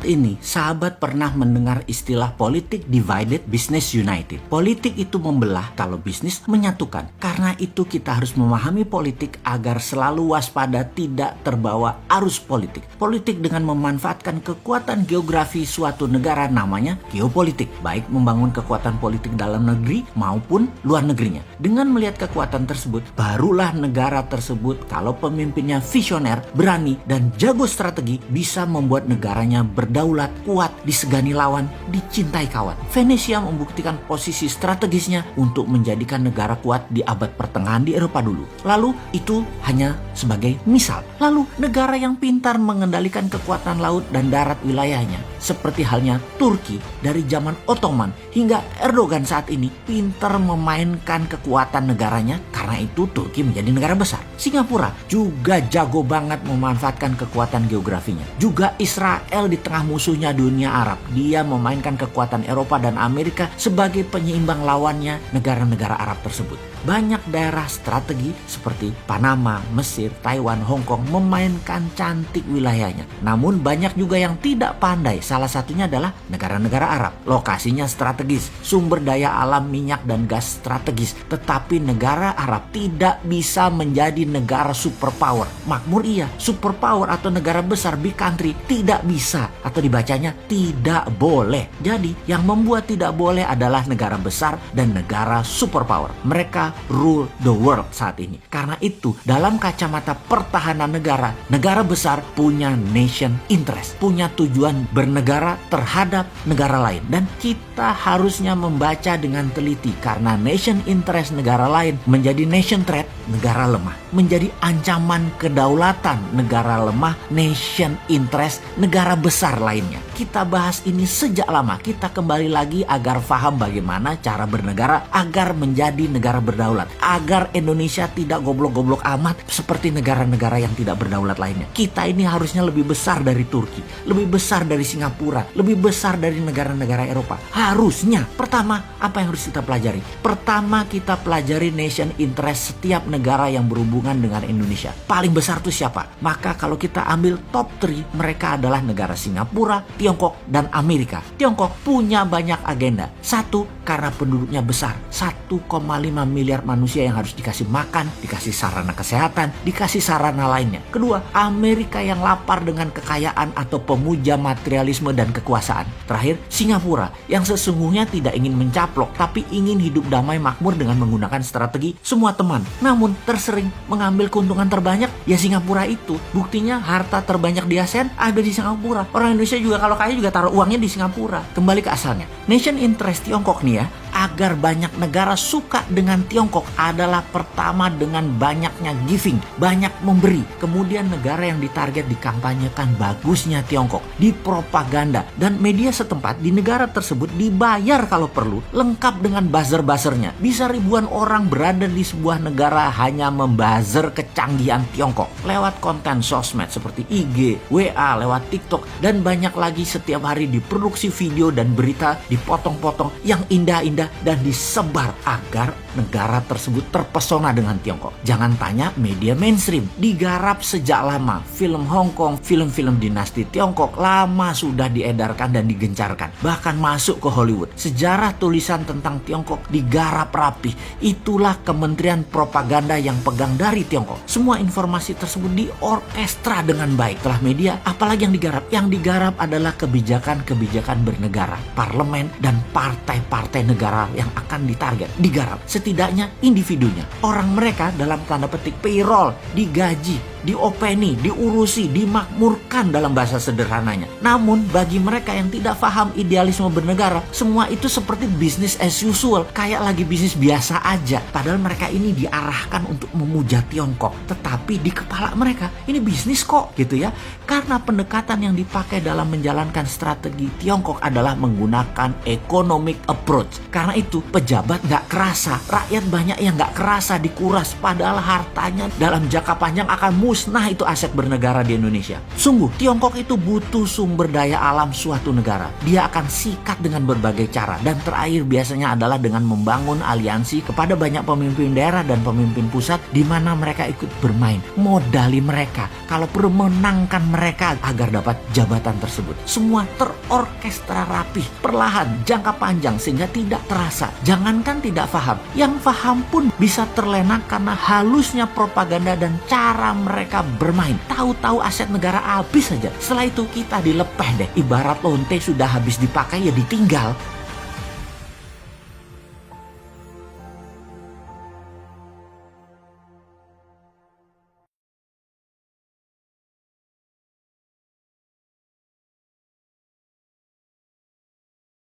Saat ini, sahabat pernah mendengar istilah politik divided, business united. Politik itu membelah, kalau bisnis menyatukan. Karena itu kita harus memahami politik agar selalu waspada tidak terbawa arus politik. Politik dengan memanfaatkan kekuatan geografi suatu negara namanya geopolitik. Baik membangun kekuatan politik dalam negeri maupun luar negerinya. Dengan melihat kekuatan tersebut, barulah negara tersebut kalau pemimpinnya visioner, berani, dan jago strategi bisa membuat negaranya berdaulat, kuat, disegani lawan, dicintai kawan. Venesia membuktikan posisi strategisnya untuk menjadikan negara kuat di abad pertengahan di Eropa dulu. Lalu itu hanya sebagai misal. Lalu negara yang pintar mengendalikan kekuatan laut dan darat wilayahnya, seperti halnya Turki dari zaman Ottoman hingga Erdogan saat ini, pintar memainkan kekuatan negaranya. Karena itu Turki menjadi negara besar. Singapura juga jago banget memanfaatkan kekuatan geografinya. Juga Israel di tengah musuhnya dunia Arab. Dia memainkan kekuatan Eropa dan Amerika sebagai penyeimbang lawannya negara-negara Arab tersebut. Banyak daerah strategi seperti Panama, Mesir, Taiwan, Hong Kong memainkan cantik wilayahnya. Namun banyak juga yang tidak pandai. Salah satunya adalah negara-negara Arab. Lokasinya strategis, sumber daya alam minyak dan gas strategis. Tetapi negara Arab tidak bisa menjadi negara superpower. Makmur iya, superpower atau negara besar, big country, tidak bisa. Atau dibacanya tidak boleh. Jadi yang membuat tidak boleh adalah negara besar dan negara superpower. Mereka rule the world saat ini. Karena itu dalam kacamata pertahanan negara, negara besar punya nation interest, punya tujuan bernegara terhadap negara lain. Dan kita harusnya membaca dengan teliti, karena nation interest negara lain menjadi nation threat, negara lemah. Menjadi ancaman kedaulatan, negara lemah, nation interest negara besar lainnya. Kita bahas ini sejak lama. Kita kembali lagi agar paham bagaimana cara bernegara agar menjadi negara berdaulat. Agar Indonesia tidak goblok-goblok amat seperti negara-negara yang tidak berdaulat lainnya. Kita ini harusnya lebih besar dari Turki, lebih besar dari Singapura, lebih besar dari negara-negara Eropa. Harusnya. Pertama, apa yang harus kita pelajari? Pertama, kita pelajari nation interest setiap negara yang berhubungan dengan Indonesia. Paling besar itu siapa? Maka kalau kita ambil top 3, mereka adalah negara Singapura, Tiongkok, dan Amerika. Tiongkok punya banyak agenda. Satu, karena penduduknya besar. 1,5 miliar manusia yang harus dikasih makan, dikasih sarana kesehatan, dikasih sarana lainnya. Kedua, Amerika yang lapar dengan kekayaan atau pemuja materialisme dan kekuasaan. Terakhir, Singapura yang sesungguhnya tidak ingin mencaplok, tapi ingin hidup damai makmur dengan menggunakan strategi semua teman. Namun tersering mengambil keuntungan terbanyak ya Singapura itu. Buktinya harta terbanyak di ASEAN ada di Singapura. Orang Indonesia juga kalau kaya juga taruh uangnya di Singapura. Kembali ke asalnya. Nation interest Tiongkok nih ya, agar banyak negara suka dengan Tiongkok adalah pertama dengan banyaknya giving, banyak memberi. Kemudian negara yang ditarget dikampanyekan bagusnya Tiongkok, dipropaganda, dan media setempat di negara tersebut dibayar kalau perlu, lengkap dengan buzzer-buzzernya. Bisa ribuan orang berada di sebuah negara hanya membuzzer kecanggihan Tiongkok lewat konten sosmed seperti IG, WA, lewat TikTok, dan banyak lagi. Setiap hari diproduksi video dan berita dipotong-potong yang indah-indah dan disebar agar negara tersebut terpesona dengan Tiongkok. Jangan tanya media mainstream, digarap sejak lama. Film Hong Kong, film-film dinasti Tiongkok lama sudah diedarkan dan digencarkan, bahkan masuk ke Hollywood. Sejarah tulisan tentang Tiongkok digarap rapi. Itulah Kementerian Propaganda yang pegang dari Tiongkok. Semua informasi tersebut diorkestra dengan baik. Setelah media, apalagi yang digarap? Yang digarap adalah kebijakan-kebijakan bernegara, parlemen, dan partai-partai negara yang akan ditarget. Digarap setidaknya individunya. Orang mereka dalam tanda petik payroll, digaji, diopeni, diurusi, dimakmurkan dalam bahasa sederhananya. Namun bagi mereka yang tidak paham idealisme bernegara, semua itu seperti business as usual, kayak lagi bisnis biasa aja. Padahal mereka ini diarahkan untuk memuja Tiongkok, tetapi di kepala mereka ini bisnis kok gitu ya. Karena pendekatan yang dipakai dalam menjalankan strategi Tiongkok adalah menggunakan economic approach. Karena itu pejabat gak kerasa, rakyat banyak yang gak kerasa dikuras, padahal hartanya dalam jangka panjang akan musnah itu aset bernegara di Indonesia. Sungguh, Tiongkok itu butuh sumber daya alam suatu negara. Dia akan sikat dengan berbagai cara. Dan terakhir biasanya adalah dengan membangun aliansi kepada banyak pemimpin daerah dan pemimpin pusat di mana mereka ikut bermain. Modali mereka, kalau perlu menangkan mereka agar dapat jabatan tersebut. Semua terorkestra rapih, perlahan, jangka panjang sehingga tidak terasa. Jangankan tidak paham, yang paham pun bisa terlena karena halusnya propaganda dan cara mereka bermain. Tahu-tahu aset negara habis saja. Setelah itu kita dilepeh deh. Ibarat lonte sudah habis dipakai ya ditinggal.